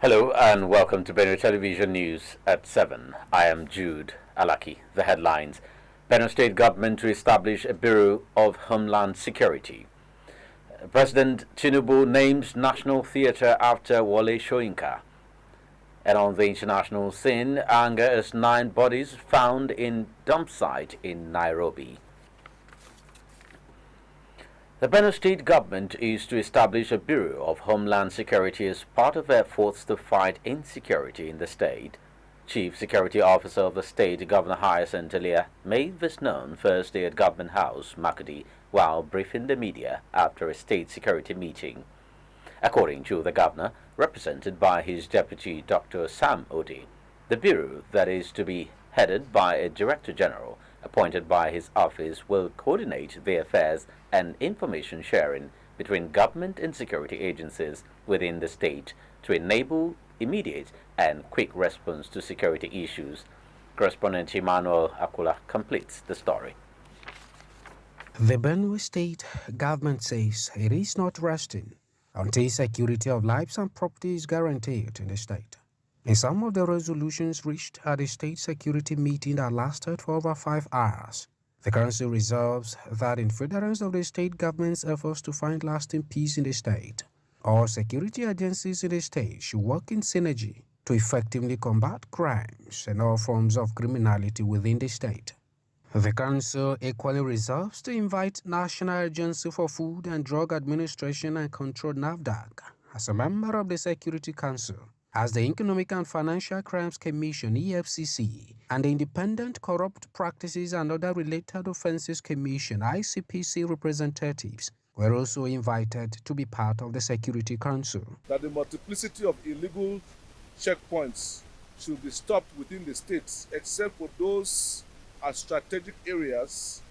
Hello and welcome to Benuetv Television News at 7. I am Jude Alaki. The headlines. Benue State Government to establish a Bureau of Homeland Security. President Tinubu names National Theatre after Wole Soyinka. And on the international scene, anger as 9 bodies found in dump site in Nairobi. The Benue State government is to establish a Bureau of Homeland Security as part of efforts to fight insecurity in the state. Chief Security Officer of the state, Governor Hyacinth Elia, made this known Thursday at Government House, Makurdi, while briefing the media after a state security meeting. According to the governor, represented by his deputy, Dr. Sam Odi, the Bureau, that is to be headed by a Director General, appointed by his office, will coordinate the affairs and information sharing between government and security agencies within the state to enable immediate and quick response to security issues. Correspondent Emmanuel Akula completes the story. The Benue State government says it is not resting until security of lives and property is guaranteed in the state. In some of the resolutions reached at the state security meeting that lasted for over 5 hours, the council resolves that in furtherance of the state government's efforts to find lasting peace in the state, all security agencies in the state should work in synergy to effectively combat crimes and all forms of criminality within the state. The council equally resolves to invite National Agency for Food and Drug Administration and Control (NAFDAC) as a member of the Security Council, as the Economic and Financial Crimes Commission (EFCC) and the Independent Corrupt Practices and Other Related Offences Commission (ICPC) representatives were also invited to be part of the Security Council. That the multiplicity of illegal checkpoints should be stopped within the states, except for those at strategic areas,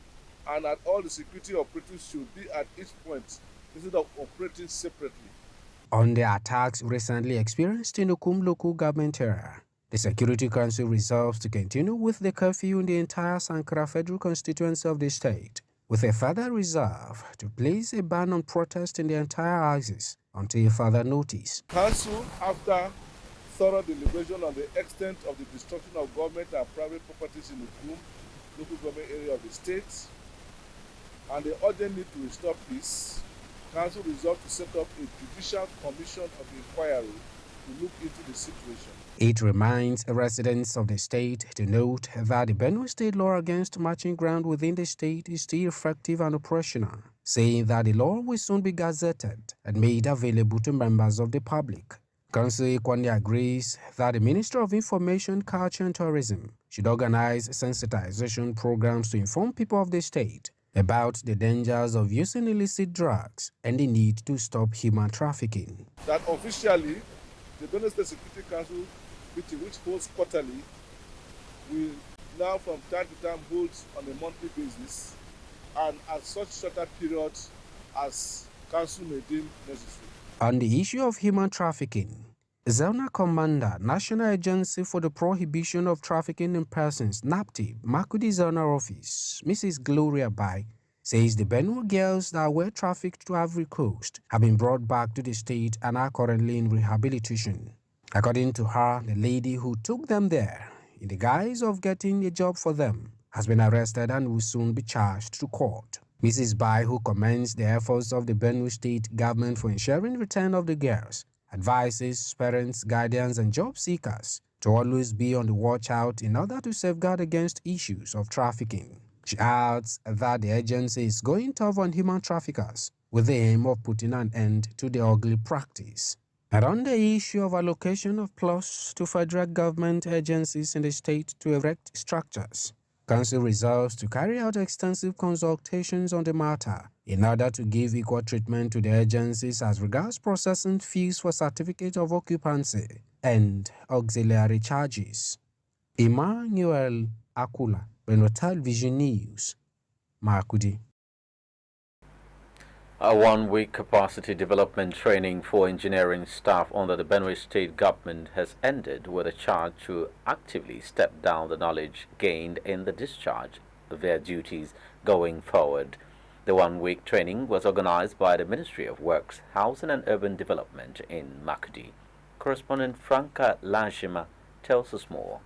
and that all the security operatives should be at each point instead of operating separately. On the attacks recently experienced in the Ukum local government area, the Security Council resolves to continue with the curfew in the entire Sankara Federal constituency of the state, with a further resolve to place a ban on protest in the entire axis until further notice. Council, after thorough deliberation on the extent of the destruction of government and private properties in the Ukum local government area of the state, and the urgent need to restore peace, Council resolved to set up a judicial commission of inquiry to look into the situation. It reminds residents of the state to note that the Benue State law against marching ground within the state is still effective and operational, saying that the law will soon be gazetted and made available to members of the public. Council equally agrees that the Ministry of Information, Culture and Tourism should organize sensitization programs to inform people of the state about the dangers of using illicit drugs and the need to stop human trafficking. That officially, the Benue State Security Council meeting, which holds quarterly, will now from time to time hold on a monthly basis and at such shorter periods as Council may deem necessary. On the issue of human trafficking, Zona Commander, National Agency for the Prohibition of Trafficking in Persons, NAPTIP, Makurdi Zona Office, Mrs. Gloria Bai, says the Benue girls that were trafficked to Ivory Coast have been brought back to the state and are currently in rehabilitation. According to her, the lady who took them there, in the guise of getting a job for them, has been arrested and will soon be charged to court. Mrs. Bai, who commends the efforts of the Benue State government for ensuring return of the girls, advises parents, guardians, and job seekers to always be on the watch out in order to safeguard against issues of trafficking. She adds that the agency is going tough on human traffickers with the aim of putting an end to the ugly practice. And on the issue of allocation of plots to federal government agencies in the state to erect structures, Council resolves to carry out extensive consultations on the matter in order to give equal treatment to the agencies as regards processing fees for certificate of occupancy and auxiliary charges. Emmanuel Akula, Benuetv Vision News, Makurdi. A 1-week capacity development training for engineering staff under the Benue State government has ended with a charge to actively step down the knowledge gained in the discharge of their duties going forward. The 1-week training was organized by the Ministry of Works, Housing and Urban Development in Makurdi. Correspondent Franca Lanshima tells us more.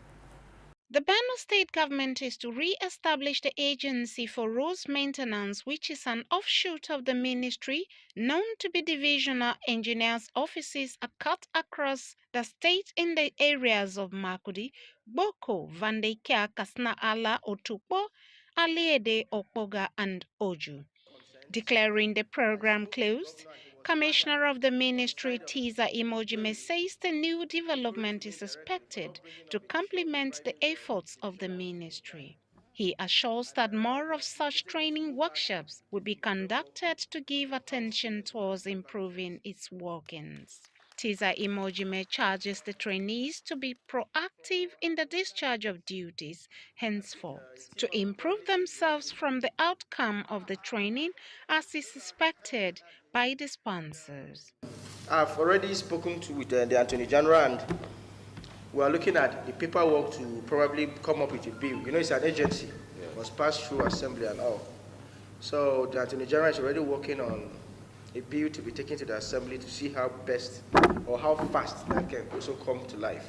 The Benue state government is to re-establish the Agency for Roads Maintenance, which is an offshoot of the ministry, known to be divisional engineers' offices are cut across the state in the areas of Makudi, Boko, Vandekia, Kasna Ala, Otukpo, Aliede, Okpoga, and Oju. Declaring the program closed, Commissioner of the Ministry Tiza Imojime says the new development is expected to complement the efforts of the ministry. He assures that more of such training workshops will be conducted to give attention towards improving its workings. Tiza Imojime charges the trainees to be proactive in the discharge of duties, henceforth, to improve themselves from the outcome of the training as is expected by the sponsors. I've already spoken with the Attorney General, and we are looking at the paperwork to probably come up with a bill. You know, it's an agency. It must pass through assembly and all. So the Attorney General is already working on a bill to be taken to the assembly to see how best or how fast that can also come to life.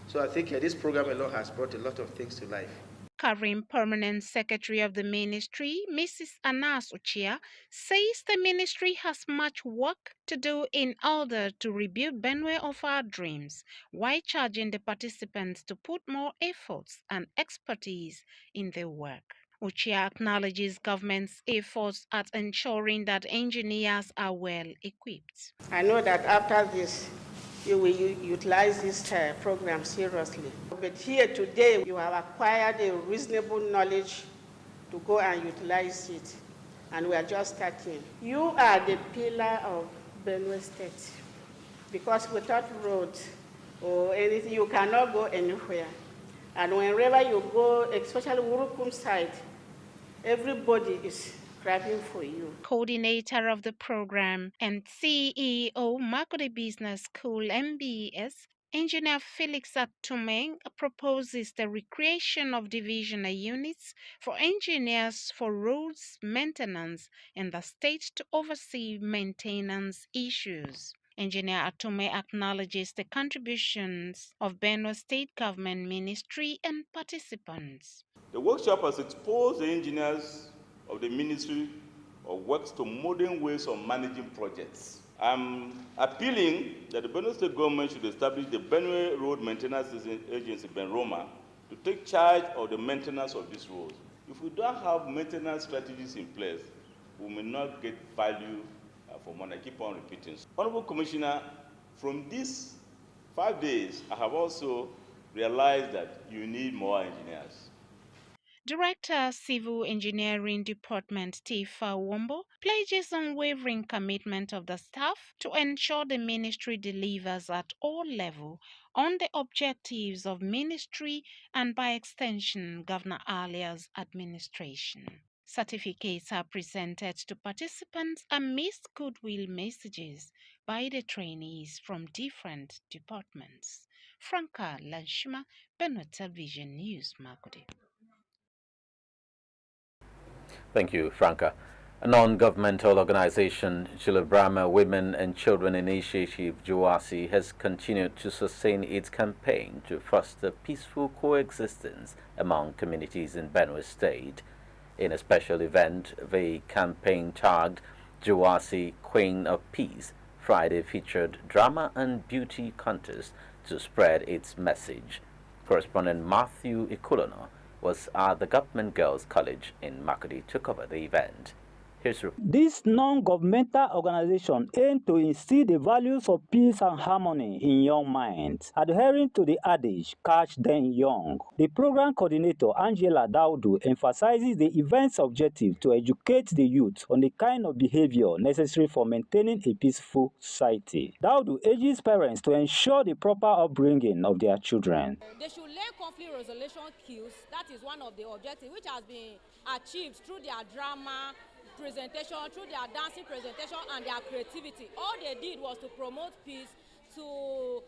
So I think this program alone has brought a lot of things to life. Covering Permanent Secretary of the Ministry, Mrs. Anas Uchia, says the ministry has much work to do in order to rebuild Benue of our dreams, while charging the participants to put more efforts and expertise in their work. Uchia acknowledges government's efforts at ensuring that engineers are well equipped. I know that after this, you will utilize this program seriously. But here today, you have acquired a reasonable knowledge to go and utilize it. And we are just starting. You are the pillar of Benue State. Because without roads or anything, you cannot go anywhere. And wherever you go, especially Urukum side, everybody is grabbing for you. Coordinator of the program and CEO Makode Business School MBS, Engineer Felix Atumeng, proposes the recreation of divisional units for engineers for roads maintenance in the state to oversee maintenance issues. Engineer Atume acknowledges the contributions of Benue State Government Ministry and participants. The workshop has exposed the engineers of the Ministry of Works to modern ways of managing projects. I'm appealing that the Benue State government should establish the Benue Road Maintenance Agency, BENROMA, to take charge of the maintenance of these roads. If we don't have maintenance strategies in place, we may not get value for money. I keep on repeating. Honorable Commissioner, from these 5 days, I have also realized that you need more engineers. Director, Civil Engineering Department Tifa Wombo pledges unwavering commitment of the staff to ensure the ministry delivers at all levels on the objectives of ministry and by extension Governor Alia's administration. Certificates are presented to participants amidst goodwill messages by the trainees from different departments. Franca Lanshima, Benuetv Vision News, Makudi. Thank you, Franca. A non-governmental organization, Chilebrama Women and Children Initiative JOASI, has continued to sustain its campaign to foster peaceful coexistence among communities in Benue State. In a special event, the campaign tagged JOASI Queen of Peace Friday featured drama and beauty contest to spread its message. Correspondent Matthew Ikulono was at the Government Girls College in Makudi to cover the event. This non-governmental organization aims to instill the values of peace and harmony in young minds, adhering to the adage, catch them young. The program coordinator, Angela Daudu, emphasizes the event's objective to educate the youth on the kind of behavior necessary for maintaining a peaceful society. Daudu urges parents to ensure the proper upbringing of their children. They should learn conflict resolution skills. That is one of the objectives which has been achieved through their drama presentation, through their dancing presentation and their creativity. All they did was to promote peace, to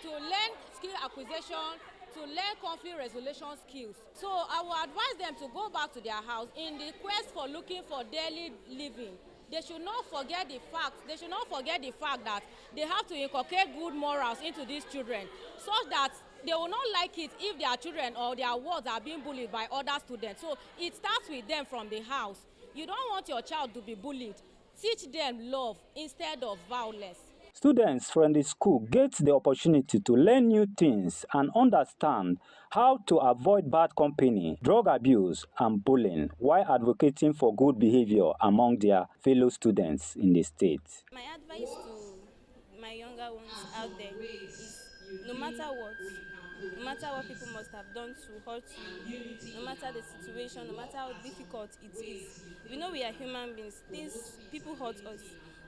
learn skill acquisition, to learn conflict resolution skills. So I will advise them to go back to their house in the quest for looking for daily living. they should not forget the fact. They should not forget the fact that they have to inculcate good morals into these children, such that they will not like it if their children or their wards are being bullied by other students. So it starts with them from the house. You don't want your child to be bullied. Teach them love instead of violence. Students from the school get the opportunity to learn new things and understand how to avoid bad company, drug abuse, and bullying while advocating for good behavior among their fellow students in the state. My advice to my younger ones out there is no matter what people must have done to hurt you, no matter the situation, no matter how difficult it is, we know we are human beings. These people hurt us,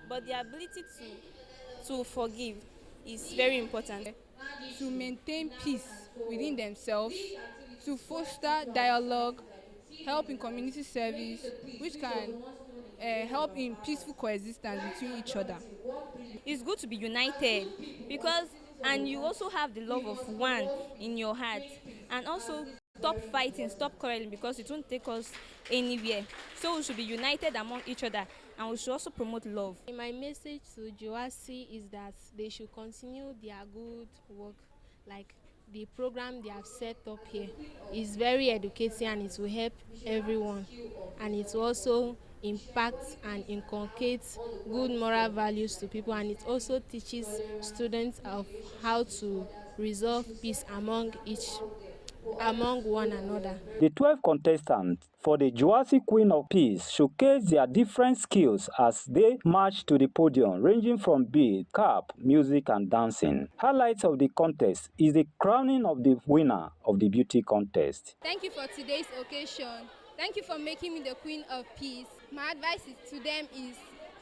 but the ability to forgive is very important. To maintain peace within themselves, to foster dialogue, help in community service, which can help in peaceful coexistence between each other. It's good to be united and you also have the love of one in your heart, and also stop fighting, stop quarreling, because it won't take us anywhere. So we should be united among each other, and we should also promote love. My message to Joasi is that they should continue their good work. Like the program they have set up here is very educating, and it will help everyone, and it will also impact and inculcate good moral values to people, and it also teaches students of how to resolve peace among one another. The 12 contestants for the Joasi Queen of Peace showcase their different skills as they march to the podium, ranging from beat, cap, music, and dancing. Highlights of the contest is the crowning of the winner of the beauty contest. Thank you for today's occasion. Thank you for making me the Queen of Peace. My advice to them is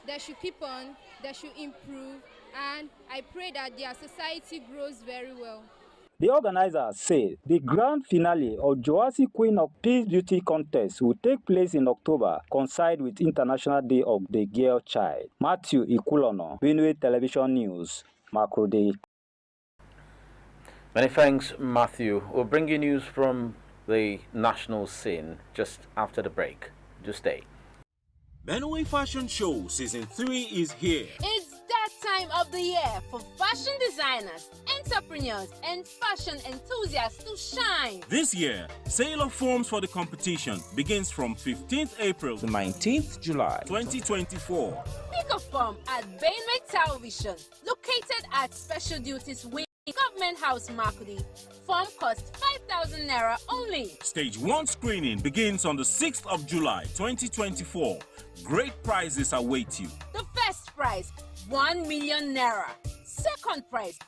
they should keep on, they should improve, and I pray that their society grows very well. The organizers say the grand finale of Joasi Queen of Peace Beauty Contest will take place in October, coincide with International Day of the Girl Child. Matthew Ikulono, Benuetv Television News, Makurdi. Many thanks, Matthew. We'll bring you news from the national scene just after the break. Do stay. Benuetv Fashion Show Season 3 is here. It's that time of the year for fashion designers, entrepreneurs, and fashion enthusiasts to shine. This year, sale of forms for the competition begins from 15th April to 19th July 2024. Pick a form at Benuetv Television, located at Special Duties Wing, Government House, Makurdi. Form costs 5,000 naira only. Stage 1 screening begins on the 6th of July 2024. Great prizes await you. The first prize, 1 million naira. Second prize,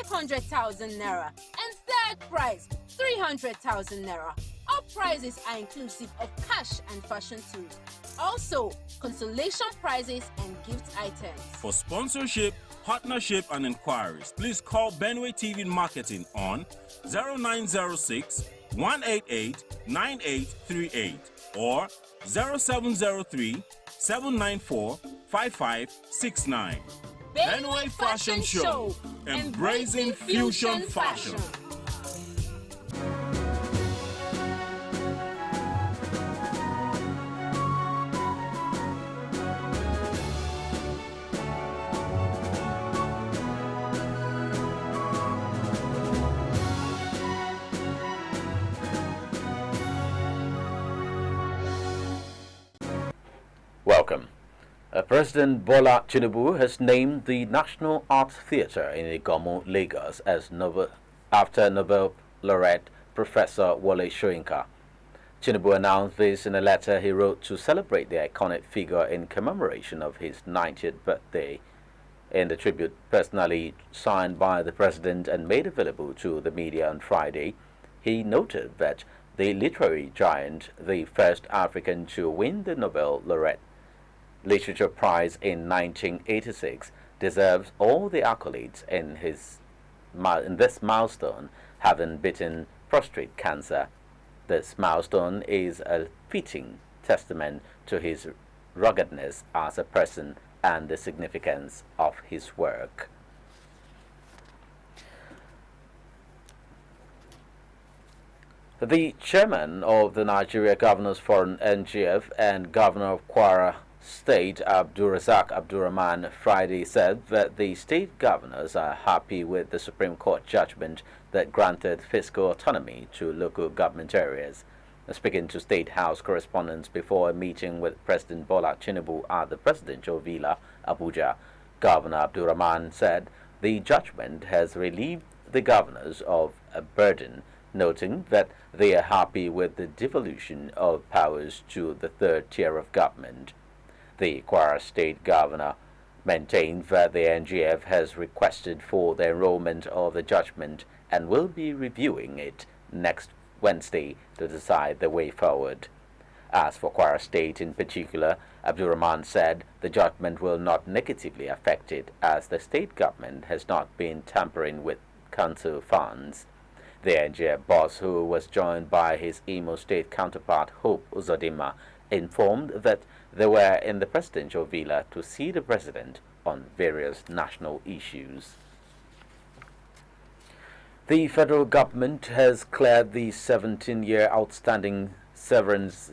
500,000 naira. And third prize, 300,000 naira. All prizes are inclusive of cash and fashion tools. Also, consolation prizes and gift items. For sponsorship, partnership, and inquiries, please call Benuetv TV Marketing on 0906 188 9838 or 0703 794 5569. Benuetv Fashion Show, embracing fusion fashion. Welcome. President Bola Tinubu has named the National Arts Theatre in Igomu, Lagos as after Nobel laureate Professor Wole Soyinka. Tinubu announced this in a letter he wrote to celebrate the iconic figure in commemoration of his 90th birthday. In the tribute personally signed by the president and made available to the media on Friday, he noted that the literary giant, the first African to win the Nobel laureate Literature Prize in 1986, deserves all the accolades in this milestone, having beaten prostate cancer. This milestone is a fitting testament to his ruggedness as a person and the significance of his work. The chairman of the Nigeria Governors Forum (NGF) and Governor of Kwara State Abdulrazak Abdurrahman Friday said that the state governors are happy with the Supreme Court judgment that granted fiscal autonomy to local government areas. Speaking to State House correspondents before a meeting with President Bola Tinubu at the presidential villa, Abuja, Governor Abdurrahman said the judgment has relieved the governors of a burden, noting that they are happy with the devolution of powers to the third tier of government. The Kwara State Governor maintained that the NGF has requested for the enrollment of the judgment and will be reviewing it next Wednesday to decide the way forward. As for Kwara State in particular, Abdurrahman said the judgment will not negatively affect it as the state government has not been tampering with council funds. The NGF boss, who was joined by his Imo State counterpart Hope Uzodinma, informed that they were in the presidential villa to see the president on various national issues. The federal government has cleared the 17-year outstanding severance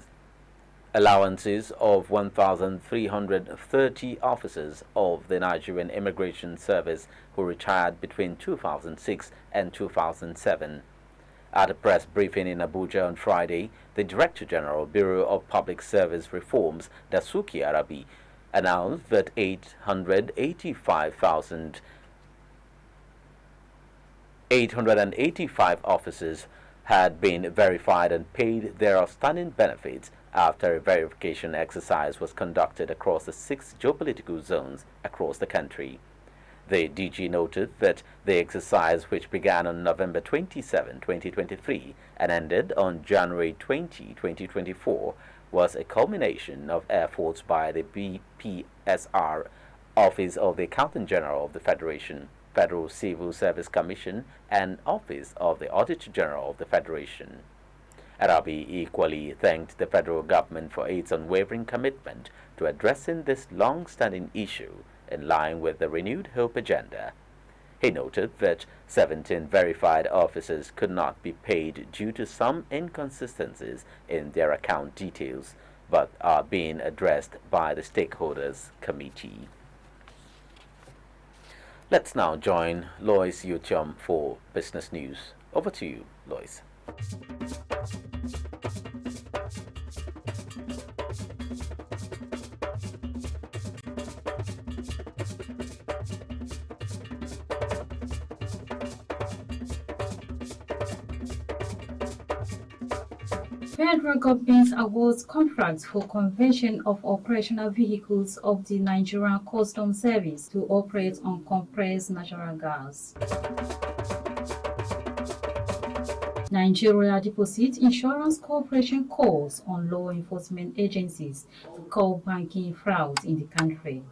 allowances of 1,330 officers of the Nigerian Immigration Service who retired between 2006 and 2007. At a press briefing in Abuja on Friday, the Director General, Bureau of Public Service Reforms, Dasuki Arabi, announced that 885 officers had been verified and paid their outstanding benefits after a verification exercise was conducted across the 6 geopolitical zones across the country. The DG noted that the exercise, which began on November 27, 2023 and ended on January 20, 2024, was a culmination of efforts by the BPSR, Office of the Accountant General of the Federation, Federal Civil Service Commission, and Office of the Auditor General of the Federation. Arabi equally thanked the federal government for its unwavering commitment to addressing this long-standing issue in line with the Renewed Hope agenda. He noted that 17 verified officers could not be paid due to some inconsistencies in their account details, but are being addressed by the Stakeholders Committee. Let's now join Lois Yuchom for business news. Over to you, Lois. Federal government awards contracts for conversion of operational vehicles of the Nigerian Customs Service to operate on compressed natural gas. Nigeria Deposit Insurance Corporation calls on law enforcement agencies to curb banking fraud in the country.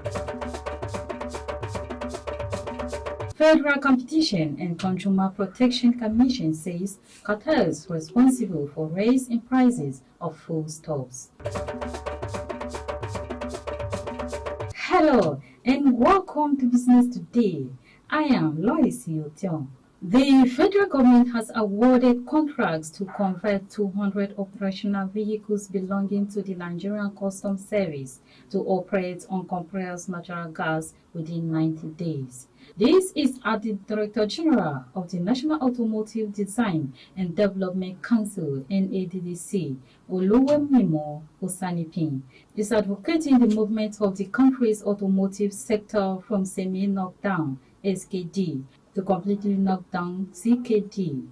Federal Competition and Consumer Protection Commission says cartels responsible for rise in prices of foodstuffs. Hello and welcome to Business Today. I am Lois Yotiong. The federal government has awarded contracts to convert 200 operational vehicles belonging to the Nigerian Customs Service to operate on compressed natural gas within 90 days. This is at the Director General of the National Automotive Design and Development Council (NADDC), Oluwemimo Osanipin, is advocating the movement of the country's automotive sector from semi-knockdown (SKD) to completely knockdown (CKD).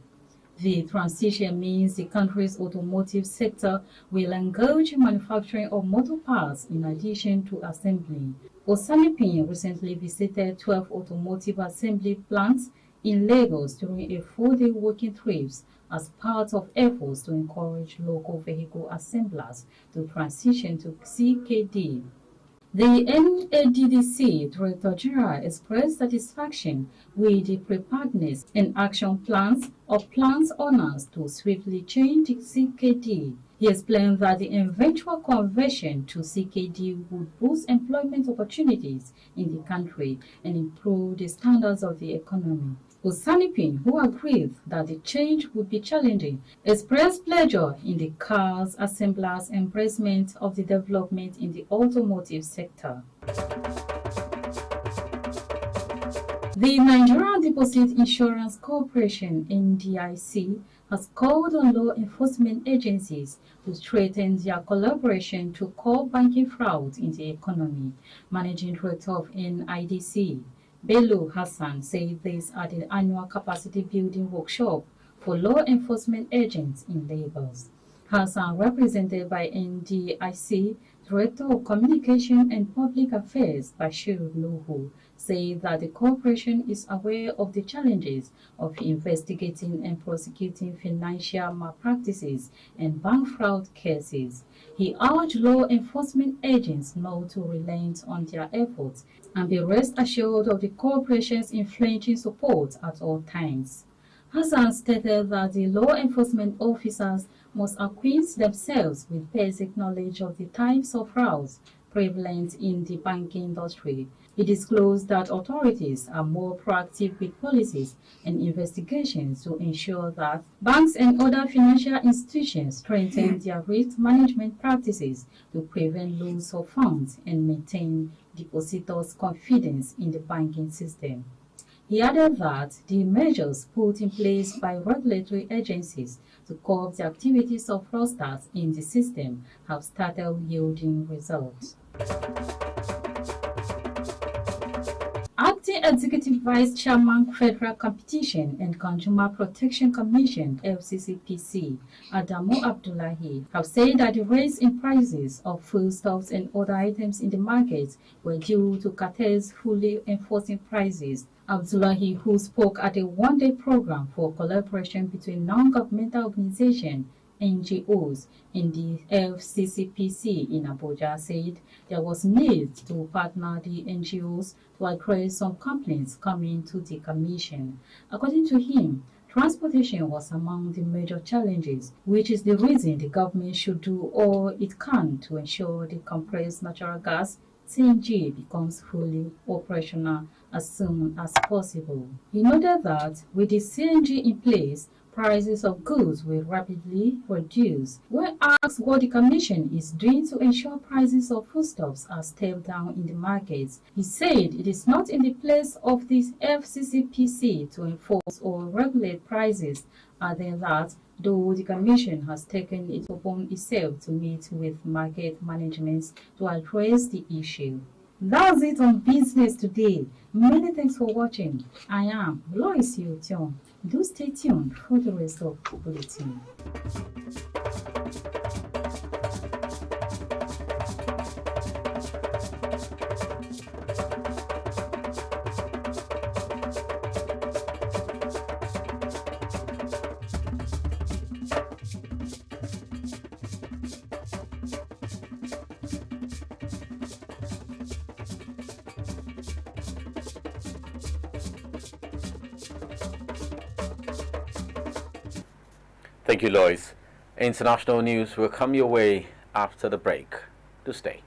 The transition means the country's automotive sector will engage in manufacturing of motor parts in addition to assembly. Osanipin recently visited 12 automotive assembly plants in Lagos during a full-day working trip as part of efforts to encourage local vehicle assemblers to transition to CKD. The NADDC Director General expressed satisfaction with the preparedness and action plans of plant owners to swiftly change to CKD. He explained that the eventual conversion to CKD would boost employment opportunities in the country and improve the standards of the economy. Osanipin, who agreed that the change would be challenging, expressed pleasure in the car's assemblers' embracement of the development in the automotive sector. The Nigerian Deposit Insurance Corporation (NDIC) has called on law enforcement agencies to strengthen their collaboration to curb banking fraud in the economy. Managing Director of NIDC, Bello Hassan, said this at the annual capacity building workshop for law enforcement agents in Lagos. Hassan, represented by NDIC Director of Communication and Public Affairs Bashir Nuhu, said that the corporation is aware of the challenges of investigating and prosecuting financial malpractices and bank fraud cases. He urged law enforcement agents not to relent on their efforts and be rest assured of the corporation's unflinching support at all times. Hassan stated that the law enforcement officers must acquaint themselves with basic knowledge of the types of frauds prevalent in the banking industry. He disclosed that authorities are more proactive with policies and investigations to ensure that banks and other financial institutions strengthen their risk management practices to prevent loss of funds and maintain depositors' confidence in the banking system. He added that the measures put in place by regulatory agencies to curb the activities of fraudsters in the system have started yielding results. Acting Executive Vice Chairman, Federal Competition and Consumer Protection Commission (FCCPC), Adamu Abdullahi, have said that the rise in prices of foodstuffs and other items in the market were due to cartels fully enforcing prices. Abdullahi, who spoke at a one-day program for collaboration between non-governmental organizations NGOs in the FCCPC in Abuja, said there was need to partner the NGOs to address some complaints coming to the Commission. According to him, transportation was among the major challenges, which is the reason the government should do all it can to ensure the compressed natural gas CNG becomes fully operational as soon as possible. He noted that with the CNG in place, prices of goods will rapidly reduce. When asked what the Commission is doing to ensure prices of foodstuffs are stepped down in the markets, he said it is not in the place of the FCCPC to enforce or regulate prices, adding that though the Commission has taken it upon itself to meet with market management to address the issue. That's it on Business Today. Many thanks for watching. I am Lois Yotion. Do stay tuned for the rest of the bulletin. Thank you, Lois. International news will come your way after the break. Do stay.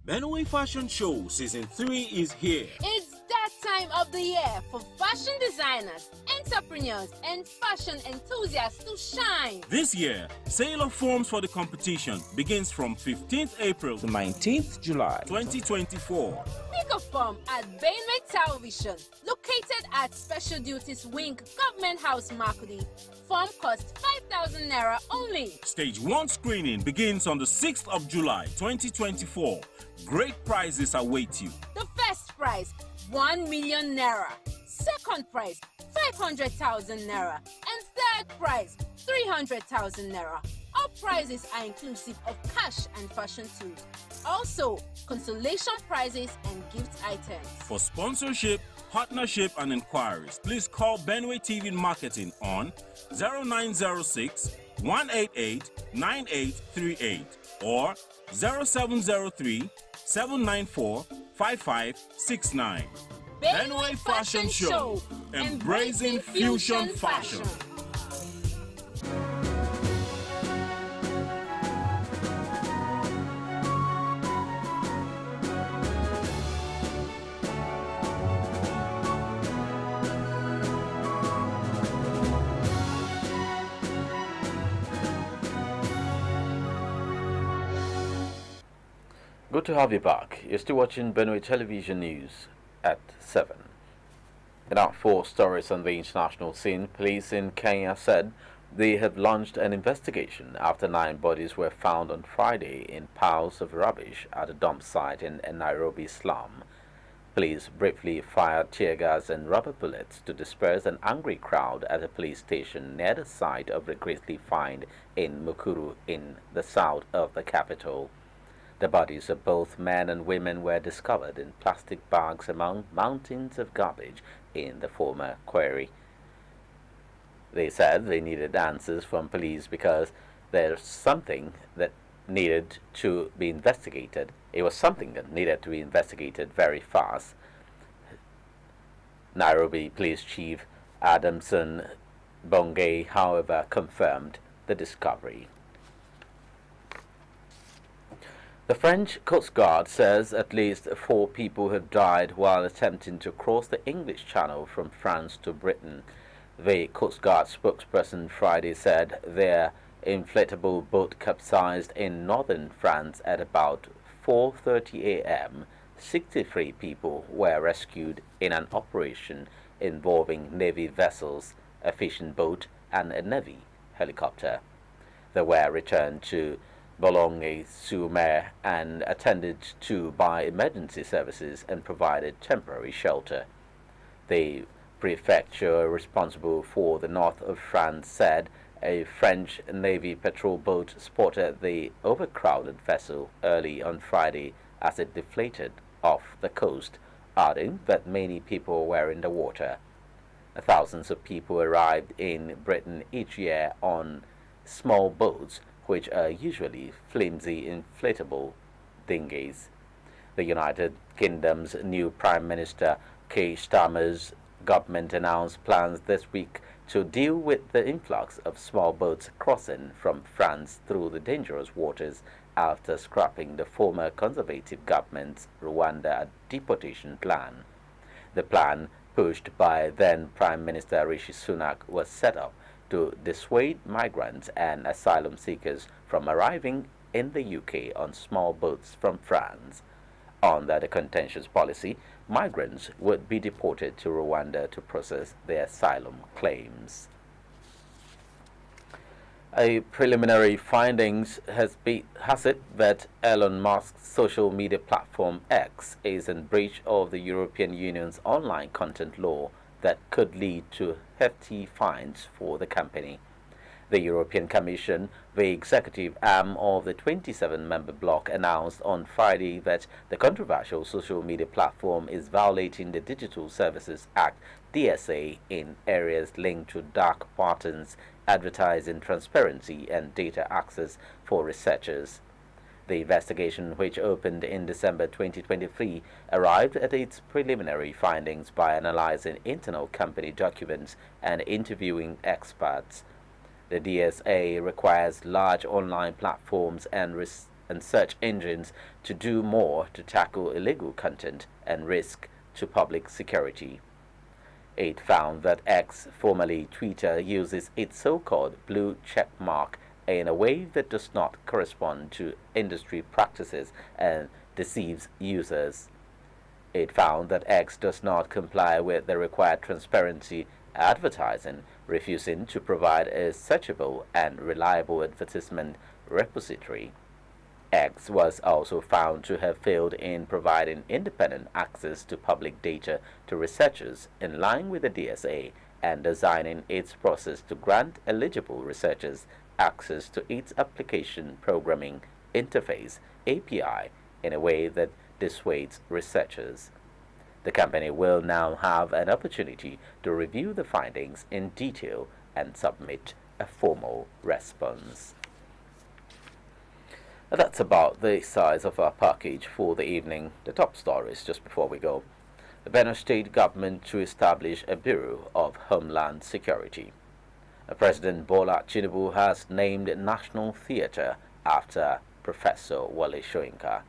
Benuetv Fashion Show Season 3 is here. It's that time of the year for fashion designers, entrepreneurs, and fashion enthusiasts to shine. This year, sale of forms for the competition begins from 15th April to 19th July 2024. Pick a form at Benuetv Television, located at Special Duties Wing, Government House, Makudi. Form costs 5,000 Naira only. Stage 1 screening begins on the 6th of July 2024. Great prizes await you. The first prize, 1 million Naira. Second prize, 500,000 Naira. And third prize, 300,000 Naira. All prizes are inclusive of cash and fashion too. Also, consolation prizes and gift items. For sponsorship, partnership and inquiries, please call Benuetv TV Marketing on 0906 188 9838 or 0703 794 5569. Benuetv Fashion Show, embracing fusion fashion. Good to have you back. You're still watching Benuetv Television News at 7. In our four stories on the international scene, police in Kenya said they have launched an investigation after 9 bodies were found on Friday in piles of rubbish at a dump site in a Nairobi slum. Police briefly fired tear gas and rubber bullets to disperse an angry crowd at a police station near the site of the grisly find in Mukuru in the south of the capital. The bodies of both men and women were discovered in plastic bags among mountains of garbage in the former quarry. They said they needed answers from police because there's something that needed to be investigated. It was something that needed to be investigated very fast. Nairobi Police Chief Adamson Bongay, however, confirmed the discovery. The French Coast Guard says at least 4 people have died while attempting to cross the English Channel from France to Britain. The Coast Guard spokesperson Friday said their inflatable boat capsized in northern France at about 4:30 a.m. 63 people were rescued in an operation involving Navy vessels, a fishing boat, and a Navy helicopter. They were returned to Boulogne-sur-Mer and attended to by emergency services and provided temporary shelter. The prefecture responsible for the north of France said a French Navy patrol boat spotted the overcrowded vessel early on Friday as it deflated off the coast, adding that many people were in the water. Thousands of people arrived in Britain each year on small boats, which are usually flimsy inflatable dinghies. The United Kingdom's new Prime Minister Keir Starmer's government announced plans this week to deal with the influx of small boats crossing from France through the dangerous waters after scrapping the former Conservative government's Rwanda deportation plan. The plan, pushed by then Prime Minister Rishi Sunak, was set up to dissuade migrants and asylum seekers from arriving in the UK on small boats from France. Under the contentious policy, migrants would be deported to Rwanda to process their asylum claims. A preliminary findings has it that Elon Musk's social media platform X is in breach of the European Union's online content law that could lead to hefty fines for the company. The European Commission, the executive arm of the 27-member bloc, announced on Friday that the controversial social media platform is violating the Digital Services Act (DSA) in areas linked to dark patterns, advertising transparency, and data access for researchers. The investigation, which opened in December 2023, arrived at its preliminary findings by analyzing internal company documents and interviewing experts. The DSA requires large online platforms and search engines to do more to tackle illegal content and risk to public security. It found that X, formerly Twitter, uses its so-called blue check mark in a way that does not correspond to industry practices and deceives users. It found that X does not comply with the required transparency advertising, refusing to provide a searchable and reliable advertisement repository. X was also found to have failed in providing independent access to public data to researchers in line with the DSA and designing its process to grant eligible researchers access to its application programming interface (API) in a way that dissuades researchers. The company will now have an opportunity to review the findings in detail and submit a formal response. That's about the size of our package for the evening. The top stories just before we go. The Benue State government to establish a Bureau of Homeland Security. President Bola Tinubu has named National Theatre after Professor Wale Soyinka.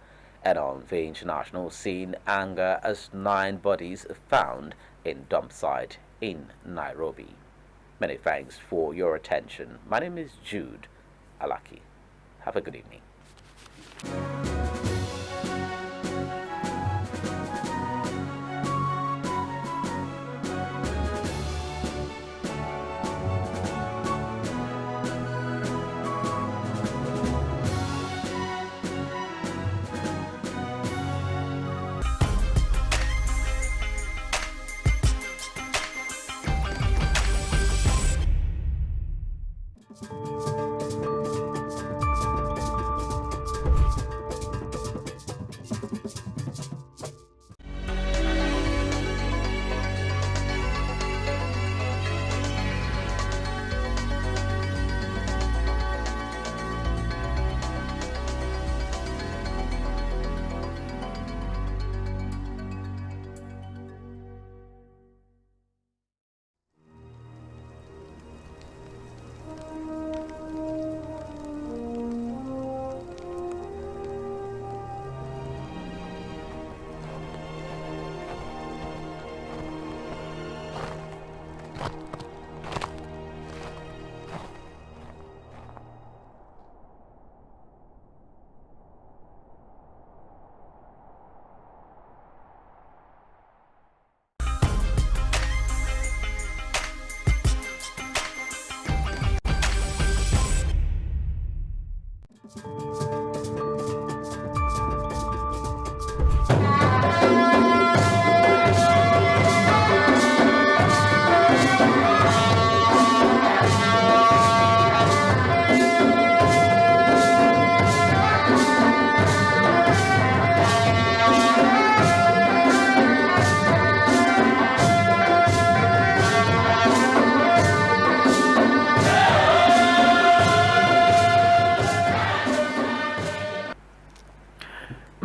And on the international scene, anger as 9 bodies found in dump site in Nairobi. Many thanks for your attention. My name is Jude Alaki. Have a good evening.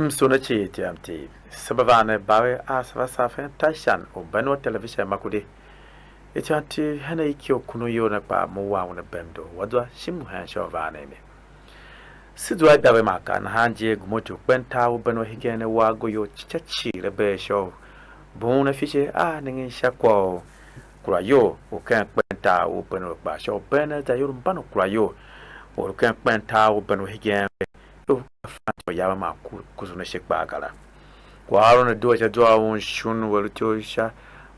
Msunachi TMT sabavane bawe asvasafen tashan o Benue television makude echanti hana ikyo kuno yona pa muwa una bendo wadwa shimu hansho vane me sidwa dawe maka na hanje gumoto kwenta o Benue higene wago yo chichachi rebe show bona fishe ningin shakwa kurayo o kan kwenta o Benue ba show bena da yoro mbano kurayo o kan kwenta o Benue higene fanto yaba ma kuzuna shekba gala kwaro na doja doa won shun waluto sha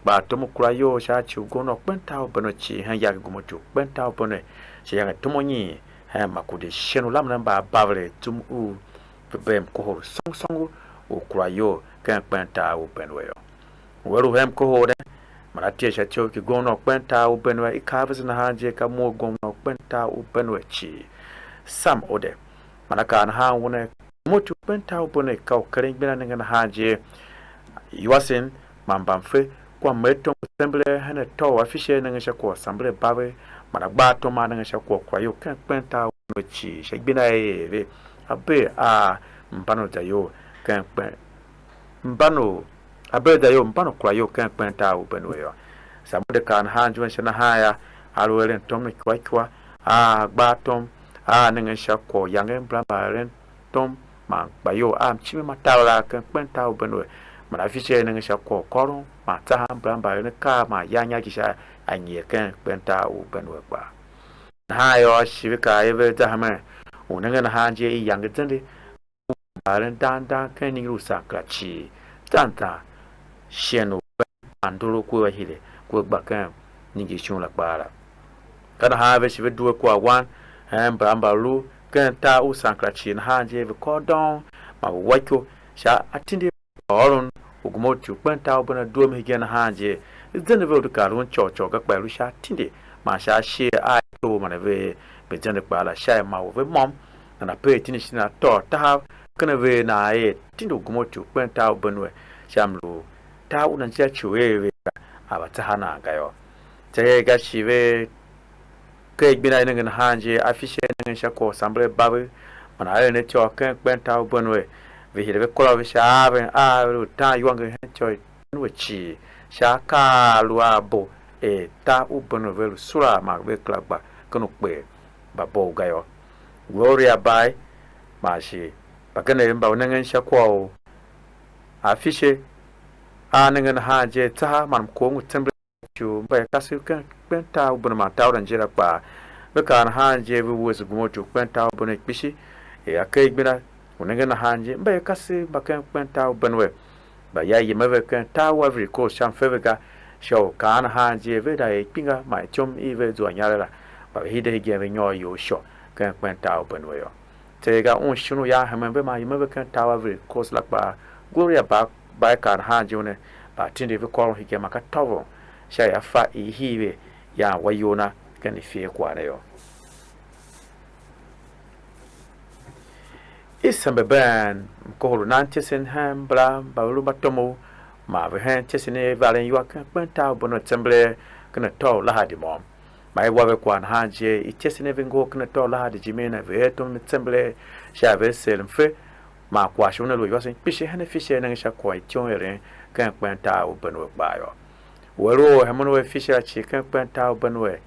ba to mukura yo sha chi gono kwenta obono chi han ya gumoto kwenta obono shi ya tumonyi ha makude shenu lamna ba bavle tum u bem ko song song o kura yo kan kwenta obono yo waru hem ko hore maratie sha cho ki gono kwenta obono ikavs na hanje ka mo gono kwenta obono chi sam ode manaka na ha wona motu kwenta obono ka karen bina na hanje yuasin mambamfe kwa meto assembly hana to official na ngasha ko assembly babe managba to ma na ngasha ko kwa yo kan kwenta no chi shegbina eve abe mbano dayo kan kwen mbano abe dayo mbano kwa yo kan kwenta obono yo samude kan hanju shana haya alwelen tom kwa gba tom na ngasha ko yange blamba ren tom ma bayo chime matala kan kwenta obono mana official na ngasha ko koron ma ta bramba ne ka ma yanya kisha anye kan kwenta obono kwa na yo shibika ebe dahama unanga na hanje yang zende baran dan kan ni rusa krachi tanta shenu anduru ko hile ko bakan ningi shun la bara kana have shibe duwe kwa wan bramba lu kan ta usankrachi na hanje be kodon ma wako sha atinde oron ugumotu kwenta obono duwe mhigena hanje zende ve ukarun chocho ga kwa rusha tinde ma sha she to manave be jende kwala sha ma we mom na pe tinishi na to ta kana ve na tindo gumotu kwenta obono shamlu ta unan cha chuwe abata hana gayo te ga shive ke bina ngen hanje afishe ngen shako samble babu mana ne cho kan kwenta obono ve hire ko ve sha ben ru ta yuang hen cho nu chi sha ka lu abo ta obono ve sura ma ve klagba kono pe babo gayo gloria bai mashi bakane mba ngen shako afishe ngen hanje ta man ko ngutembe chu ba kasu kan kwenta obono ma ta oran jira pa be kan hanje we was gumoto kwenta obono kishi akai gbina ngen hanje ba kasu bakan kwenta obono ba ya yi mave kan ta wa vri ko sham fevega show kan hanje ve da pinga ma chom i ve zo nyara ba hide ge ve nyo yo sho kan kwenta obono yo te ga on shunu ya hambe ma yi mave kan ta wa vri ko la pa gloria ba kan hanje ne ba tinde ve ko hige maka tovo sha ya fa hiwe ya wayona kan fie kwa yo isambe ban ko ru nan tesen ham bla ba lu batomo ma ve han tesen valen yo kan kwenta bono temble kana to la hadi mom mai wa kwa hanje I tesen vengo kana to la hadi jimena ve to temble sha ve selmfe ma kwa shona lo yo sen pishe han fishe na sha kwa tion kan kwenta bono ba yo wero hamono we fisher chicken kwenta obono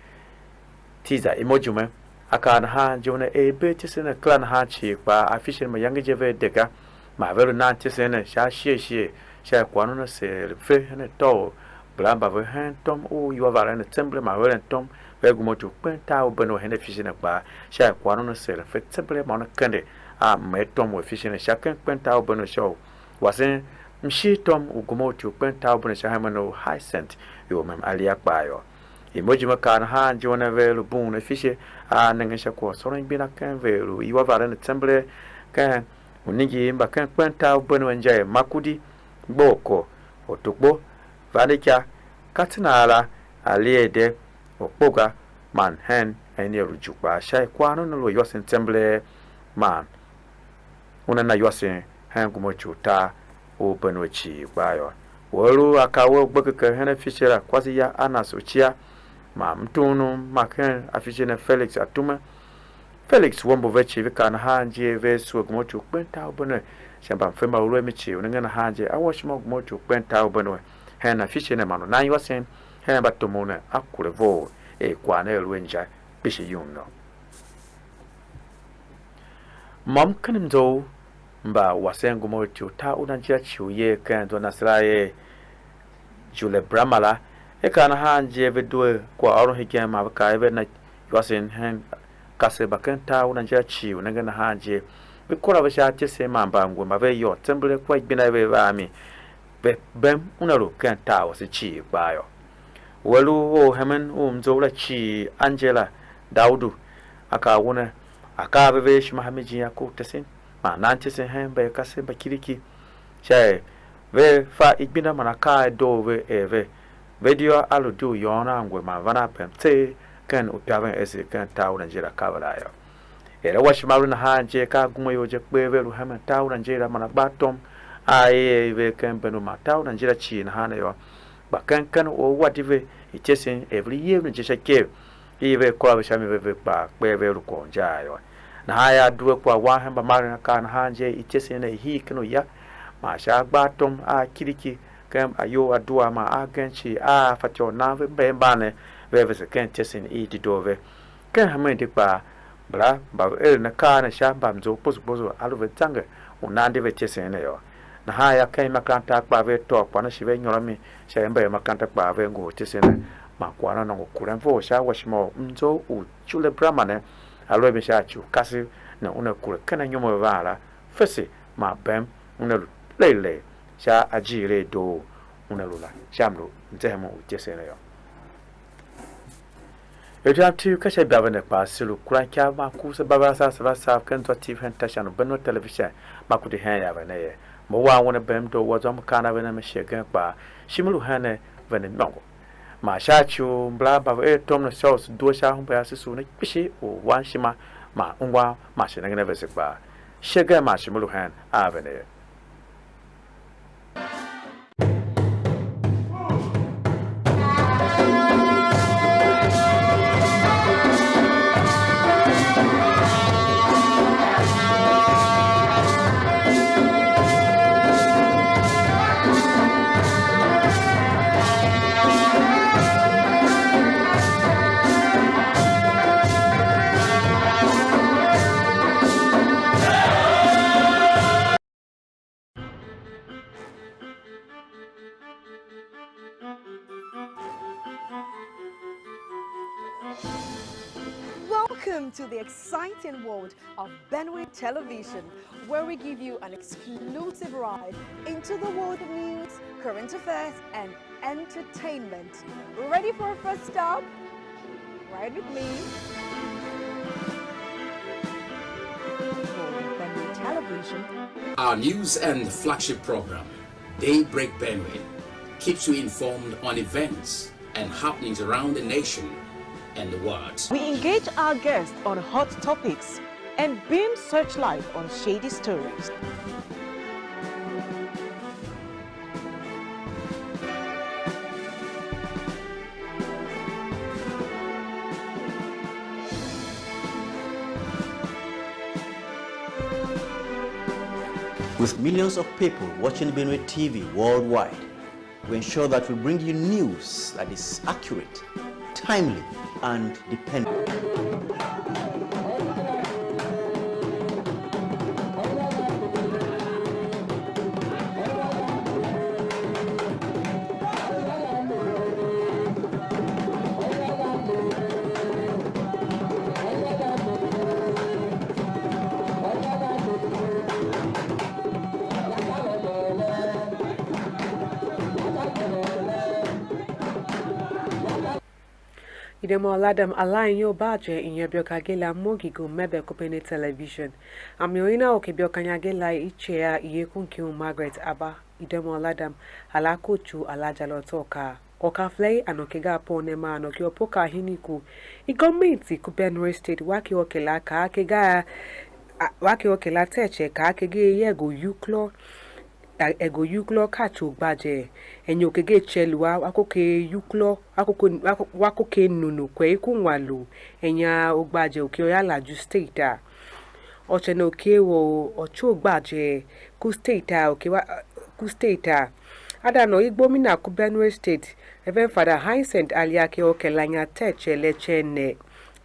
tiza emojume akana ha jona ebe tisena clan ha chi kwa afisher ma yange jeve dega ma vero na tisena sha shie sha kwano na se fe ne to blamba ve han tom o yo vara na temple ma vero tom ve gumotu kwenta obono hene fisher na kwa sha kwano na se fe temple ma na kande me tom we fisher na sha kwenta obono show wasen mshi tom ugumotu kwenta obono sha hamano high cent yo mem alia bayo emoji makana ha jona velu bun na fishe a nangisha ko so rin bina kan veru iwa varan temble kan unigi mba kan kwenta bonu nje makudi boko otugbo valika katinala aliede okpoga man hen eni rujukpa shai kwano no yosin temble man una yosin hen gumochuta o Benuetv bayo wolu akawo gbekeke hen fichera kwasi ya anasochia ma mtunu maken afijene Felix atuma Felix wombo vechi vikana hanje vesu gumochu kwenta obone shamba mfema ulwe michi unengana hanje awoshimo gumochu kwenta obone hen afijene mano na yosin hen batumune akulevo kwane lwenja bishi yumno mam kanimzo mba wasengu mochu ta unanjia chiuye kendo nasraye jule bramala kana hanje vedwe kwa oro hikema ka ebe na yosin hen kase bakenta unanjia chiu nangana hanje bikora basha tese mamba ngwe mabe yo tembele kwa ibina be bami be bem unalo kenta wasi chi bayo walu o hemen umzola chi Angela Daudu aka wona aka bebe shi mahamiji ya ko tesen ma nanti sen hembe kase bakiriki chai ve fa igbina manaka do ve eve video aludu yona ngwe ma vana pemte kan upiaven ese kan tawu Nigeria kabalayo era washi maru na hanje ka gumo yoje kweve ru hemen tawu Nigeria mana batom aye ve kan benu ma tawu Nigeria chi na hana yo bakan kan o whatever itesen every year ni jese ke ive kwa bishami ve pa kweve ru ko njayo na haya duwe kwa wahamba mara kan hanje itesen na hi kano ya ma sha batom a kiriki kam ayo adua ma agenchi a fatio na ve bane ve se kan tesen i di dove kan hamende pa bra ba na kana sha bamzo pozo alu ve tanga unande ve tesen na yo na haya kai makanta kwa ve to kwa na shive nyoromi shembe makanta kwa ve ngo tisene makwana na kurenvo sha washimo mzo u chule bramane alo be sha chu kasi na una kure kana nyomo vala fese ma bem una lele sha ajire do una lula shamro ntemo u tisene yo Ejapti kashe babane pa silu kuranka ma kusa babasa sa kan to TV hentashan Benuetv television makudi hen ya bane mo wa wona bem do wazam kana bena me shegen pa shimulu hane vene nongo ma shachu bla ba tom no sauce do sha hum pa sisu ne pishi o wan shima ma ungwa ma shene ne vese pa shegen ma shimulu han a vene Welcome to the exciting world of Benuetv Television, where we give you an exclusive ride into the world of news, current affairs, and entertainment. Ready for our first stop? Ride with me. For Benuetv Television. Our news and flagship program, Daybreak Benuetv, keeps you informed on events and happenings around the nation and the world. We engage our guests on hot topics and beam searchlight on shady stories. With millions of people watching Benuetv TV worldwide, we ensure that we bring you news that is accurate, timely, and dependable. Idemo ladam alain yo baje in yebioka gela mogigo mebe kopene television. Amioina okebioka gela ichea iyekunkiu Margaret Aba. Idemo ladam alakochu alajalotoka. Okaflei anokega ponema anokiopoka hiniku. Igomenti ku Benue State waki okela ka akega waki okela teche ka akege yego yuklo ego yuklo kachu gbaje enyo kege chelua wakoke yuklo wakoke nunu kwe ikunwalu enya ogbaje oke oyala ju state a ocheno ke wo ocho gbaje ku state a oke ku state a adano igbomina ku Benue State Reverend Father Hyacinth Aliake okelanya teche lechene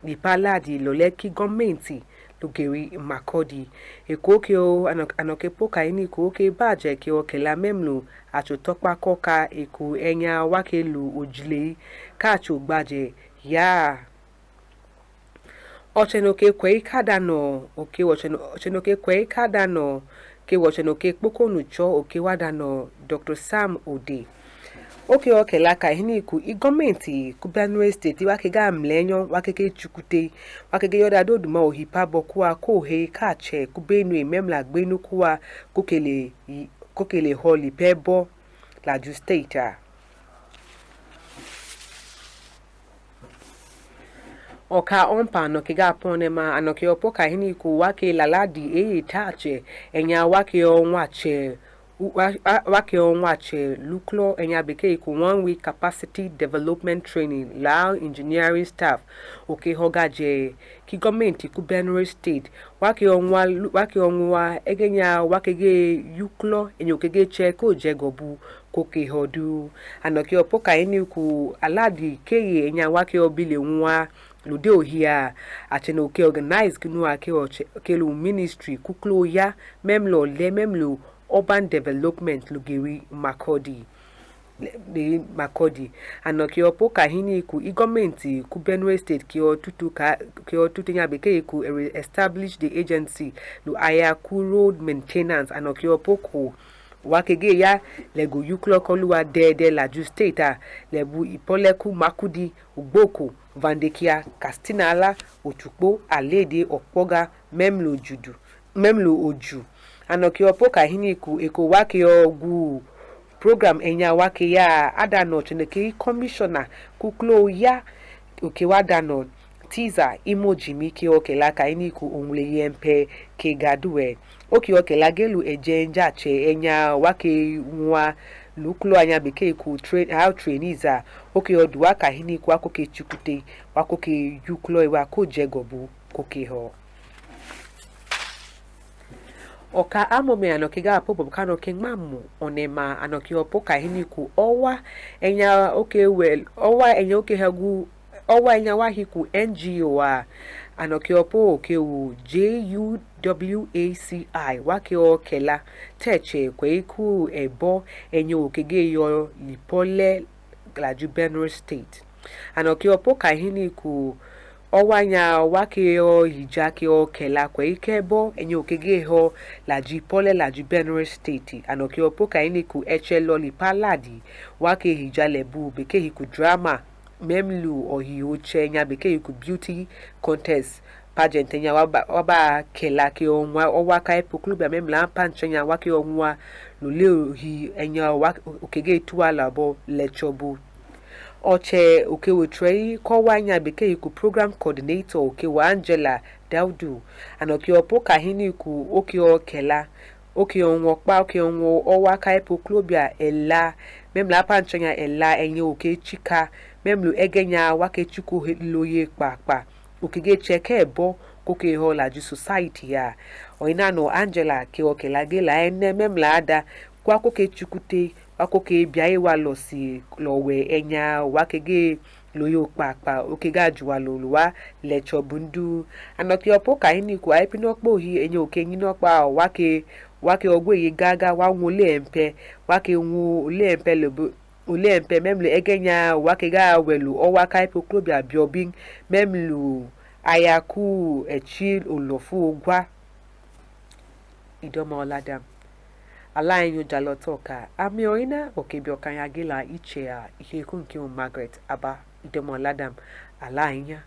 di paladi loleki gọọmenti lugeri makodi ekoke o anoke poka ini koke baje ke okela memlu achotokpa koka eku enya wakelu ojile kacho gbaje ya ochenoke kwe kadano oke ochenoke kwe kadano ke ochenoke pokonu cho oke wadano Dr. Sam Ode oke okela ka hiniku igomenti ku Benue State wakega mlenyo wakeke chukute wakege yoda doduma ohipa bokua kohe kache ku Benue memla gbenu kuwa kokele holi pebo la ju state a oka ompa anokega ponema anoke opoka hiniku wake laladi tache enya wake onwache luklo enya beke ku 1 week capacity development training la engineering staff oke hogaje ki gọọmenti ku Benue State wake onwa egenya wakege yuklo enyo kege che ko jegobu koke hodu anoke opoka eni ku aladi keye enya wake obile nwa lude ohia achene oke organize kinu ake okelu ministry kuklo ya memlo urban development lugeri makodi anoke opoka hini ku igomenti ku Benue State ki otutu nya beke ku establish the agency lu ayaku road maintenance anoke opoko wakege ya lego yuklo koluwa de la ju state a lebu ipoleku makudi ugboko vandekia kastinala otukpo alede okpoga memlo oju anoke opoka hiniku eko wake ogu program enya wake ya adano cheneke commissioner kuklo ya oke wadano tiza emoji miki okela ka hiniku onwule yempe ke gadue oke okela gelu ejenja che enya wake nwa luklo anya beke ku trainees a oke oduwa ka hiniku akoke chukute wakoke yuklo ewa ko jegobu koke ho oka amome anokiga apopo kano kingmamu onema anoki opoka hiniku owa enya oke well owa enya oke hagu owa enya wahiku NGO a anoki opo oke u JUWACI wake okela teche kweku ebo enya okege yo lipole la Benue State anoki opoka hiniku Owanya wake o hijake o kela kwe ikebo enyo kege ho la jipole la Benue State anoke opoka iniku echeloli paladi wake hijalebu beke hiku drama memlu ohi oche nya beke hiku beauty contest pageant nya waba kela ke onwa owaka epoklubia memla panchenya wake onwa lule ohi enya okege tuala bo lechobu Oche oke wetrei kowanya beke iku program coordinator oke wa Angela Daudu anoke opoka hiniku oke okela oke onwokpa oke onwo owaka epoklobia ela memla panchanya ela enye oke chika memlu egenya wake chuku loye papa okege cheke ebo koke ho la ju society ya oinano Angela ke okela gela ene memla ada kwa koke chukute wakoke biaye wa losi lowe enya wakege loyo papa okega juwa loluwa lecho bundu anoki opoka hiniku aipinokpo hi enya okenyinokpa wake ogwe yi gaga wa nwole empe wake nwu ole empe lobo ole empe memle egenya wakega welu owaka ipoklobia biobin memlu ayaku echil olofu ogwa idoma oladam Alain Jalotoka, Amioina, Okebio Kanyagila, Ichea, Ihekunki Margaret, Aba, Idemo Ladam, ala anya.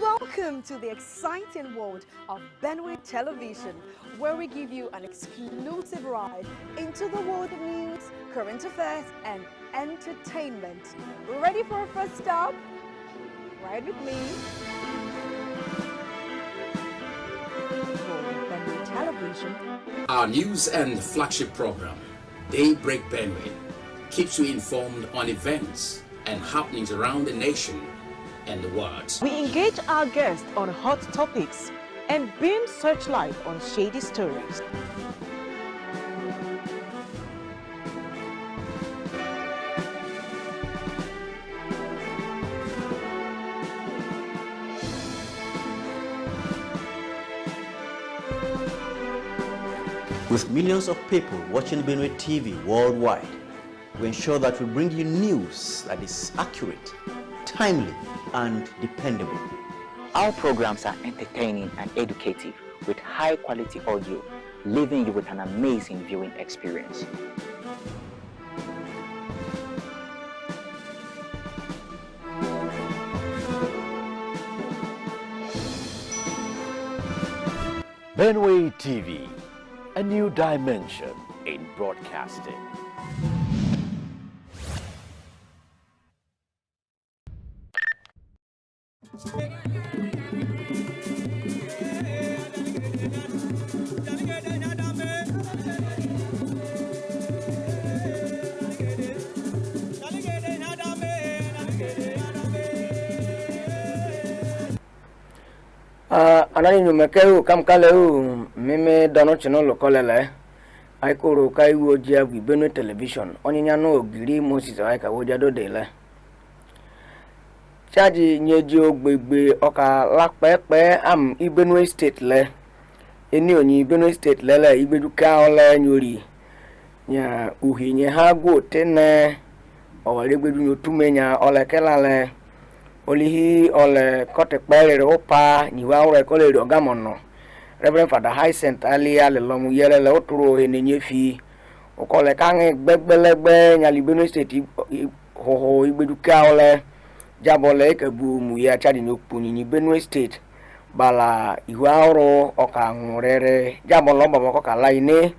Welcome to the exciting world of Benuetv Television, where we give you an exclusive ride into the world of news, current affairs, and entertainment. Ready for our first stop? Ride with me. Benuetv Television. Our news and flagship program, Daybreak Benuetv, keeps you informed on events and happenings around the nation and the world. We engage our guests on hot topics and beam searchlight on shady stories. With millions of people watching Benuetv TV worldwide, we ensure that we bring you news that is accurate, timely, and dependable. Our programs are entertaining and educative with high quality audio, leaving you with an amazing viewing experience. Benuetv TV, a new dimension in broadcasting. Anani numekeu kamkaleu meme dono chino lokolele aikoro kaiwo odia Benuetv television oninya no ogiri Moses aika wodia do dele chaji nyeji ogbegbe oka lapepe am Benuetv state le eni oni Benuetv state lele igbeduka ole nyori nya uhinye ha gwo tene owale gbedu nyotumenya ole kelale olihi ole kote kpere opa niwa ore kole ro gamono Reverend Father Hyacinth ali ale lomu yelele oturo enenyefi okole kange gbegbelegbe nyali Benuetv state hoho igbeduka ole jabole kebu mu ya chadi nyokpuni ni Benuetv state bala iwa oro oka ngurere jabolo baba ko kala ine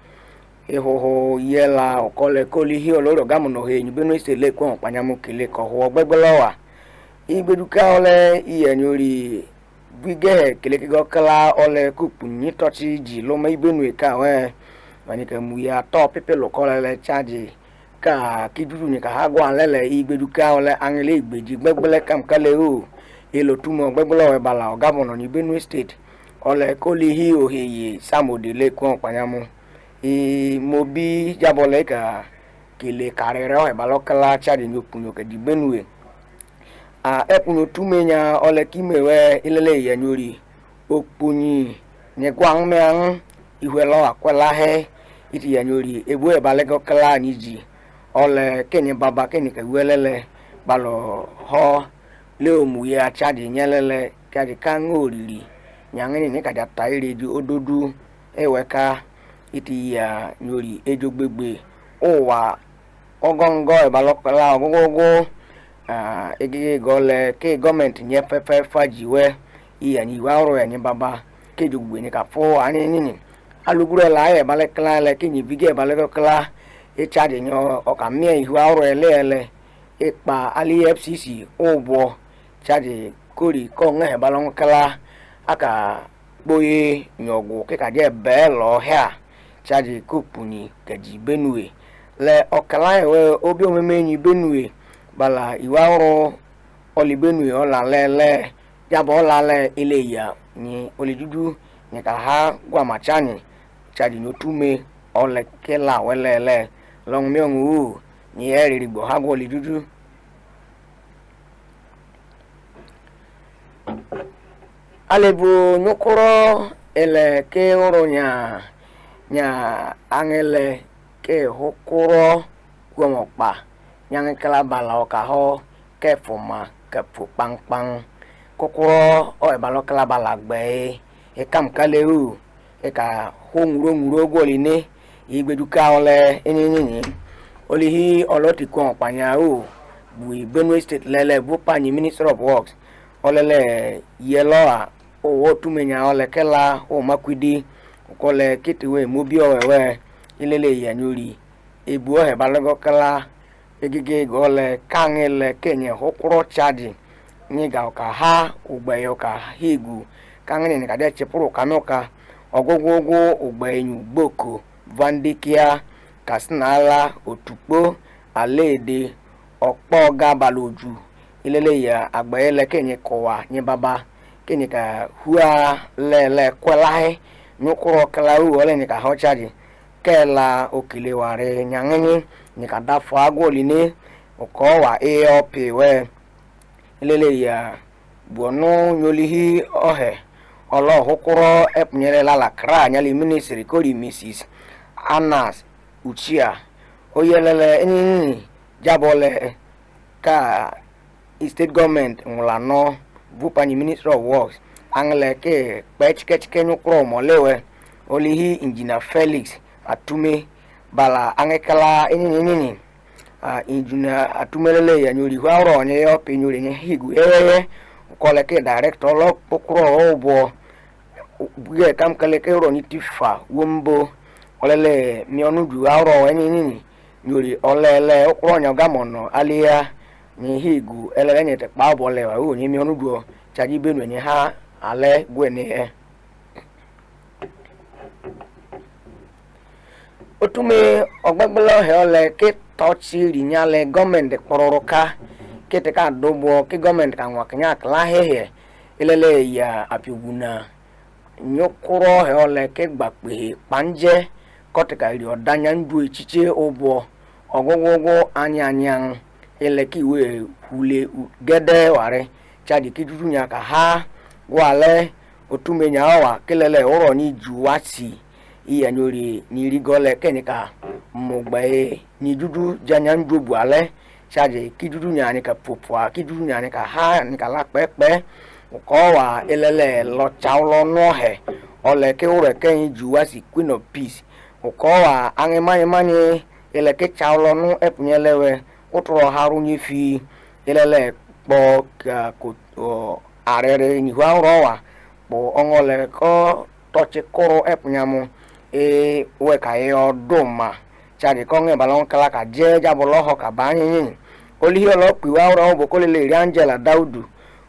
ehoho yela okole kolihi oloro gamono he ni Benuetv state le ko panyamu kele ko ho gbegbelowa igbeduka ole iyanyori bige kele kigo kala ole kupuni tochi ji lo me Benuetv ka we mani ke mu ya to pepe lokole le charge ka kiduru ni ka hagwa lele igbeduka ole angele igbeji gbegbele kam kale o elo tumo gbegbele we bala ogabono ni Benuetv state ole kolihi oheye samodele ko panyamu mobi jabole ka kele karere o balokala charge nyopunyo ke di Benuetv epunyo tumenya ole kimewe ilele yanyori opunyi ne gwangmeang ihwelo akwela he iti yanyori ebu ebalego kala niji ole kenye baba kenye ke welele balo ho leomu ya chadi nyelele kadi kangoriri nyangeni ne kada taire di ododu eweka iti ya nyori ejogbegbe owa ogongo ebalokala ogogogo egege gole ke government nye pepe fajiwe iyani waro ya ni baba ke jogbe ni ka fo ani nini aluguro la e bale kla le ke ni bige bale kla e chade nyo o ka mi waro ele ipa ali FCC obo chade kori ko nge balon kla aka boye nyogo ke ka je be lo ha chade kupuni keji Benuetv le okala we obi omeme ni Benuetv bala iwaro oli Benuetv ola lele jabo ola le ile ya ni olidudu ni ka ha gwa machani chadi nyotume ole kela welele long myongu ni eri bo hago lidudu alebo nyokoro ele ke oronya nya angele ke hokoro gwomokpa nyang kala bala okaho ke foma ke pu pangpang kokoro o e balo kala bala gbe e kam kaleu e ka honguro goline igbeduka ole enyenye olihi oloti ko panya o bu Benue State lele bu pani Minister of Works olele yelo o wotumenya ole kala o makwidi kole kitiwe mobio wewe ilele yanyuri ebu o he balago kala egige gole kangele kenye hokuro chaji niga ka ha ugbeyo ka higu kangene ni kade chepuru kanoka ogogogo ugbenyu gboko vandikia kasnala otukpo alede okpo gabaloju ilele ya agbele kenye kowa nye baba kenye ka hua lele kwelahe nyukuro kalaru ole ni ka hochaji kela okileware nyangeni ni ka dafu agwoline okowa AOP we ilele ya buono nyolihi ohe olo hokuro epnyere la kra nyali ministry kori Mrs Anas Uchia oyelele enyi jabole ka state government ngulano bupani Minister of Works angle ke pechkechke nyukro molewe olihi engineer Felix Atume bala angekala enyi engineer Atumelele ya nyuri hwaro nye yo penyuri nye higu kole ke director lo pokro obo buge kam kale ke ro ni tifa wombo olele mionu ju hwaro enyi nyuri olele okro nya gamono alia ni higu elele nye te pa obo lewa o ni mionu ju chaji Benue ni ha ale gwene otume ogbagbelo he ole ke tochi rinyale government kororoka kete ka dobo ke government kan waknya kla hehe ilele ya apiguna nyokoro he ole ke gbagbe panje koteka ri odanya ndu echiche obo ogogogo anyanyang ele ki we hule gede ware chadi kidudu nya ka ha gwale otume nya wa kelele oro ni juwasi iya nyori ni rigole kenika mogbae ni dudu janya ndobu ale chaje kidudu nyani ka popwa kidudu nyani ka ha ni ka la pepe ko wa elele lo chawlo no he ole ke ure ken juwasi Queen of Peace ko wa angemanye ele ke chawlo no epnyelewe utro harunyi fi elele bo ka ko arere ni wa rowa bo ongole ko toche koro epnyamu we ka yo doma chari konge balon kala ka je jabolo ho ka banyin oli lo piwa ro bo ko le Angela Daudu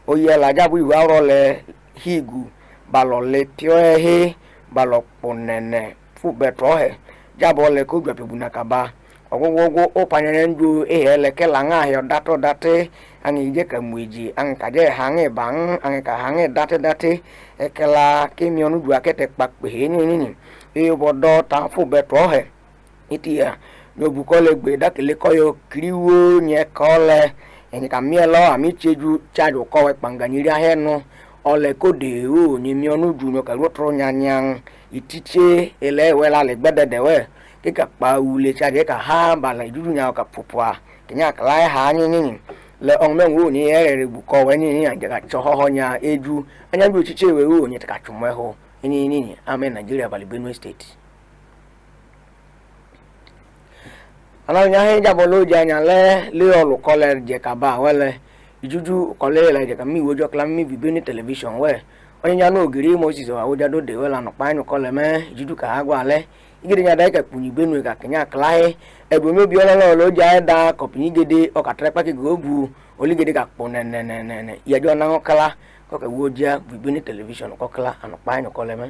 o ye la jabu iwa ro le higu balo le tio he balo ponene fu betro he jabo le ko gbe buna kaba ogogogo o panyene ndu ele ke la nga yo dato date ani je ka muiji an ka je hange bang an ka hange date ekela ke mionu du akete pakpe he ni bodo ta fu betro he itia no bukole gbe dakele koyo kriwo nye kole eni ka mielo ami cheju chaju kowe panganyiri ahe no ole kode o ni mionu du no ka rotro nyanyang itiche ele wela le gbedede we kika pa ule chade ka ha bala idudu nya ka popwa kenya kala ha nyin le onmenwo ni ere bukowe ni anja ka choho nya eju anya bi ochiche we o ni ta chumwe ho ni ame Nigeria bali Benue State ana nya he jabolo janya le olu kole je ka ba wele ijuju kole le je ka mi wojo kla mi bi Benue television we onya no ogiri Moses wa woja do de wela no pa nyu kole me ijuju ka agwa le igiri nya dai ka punyi Benue ka kenya klae ebomi obi lo ja da kopini gede o ka trepa ke gobu oligede ka ponene ya jo na kala ko ka woja bi Benue television ko kala an pa nyu kole me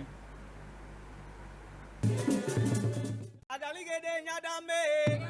adaligede nya dambe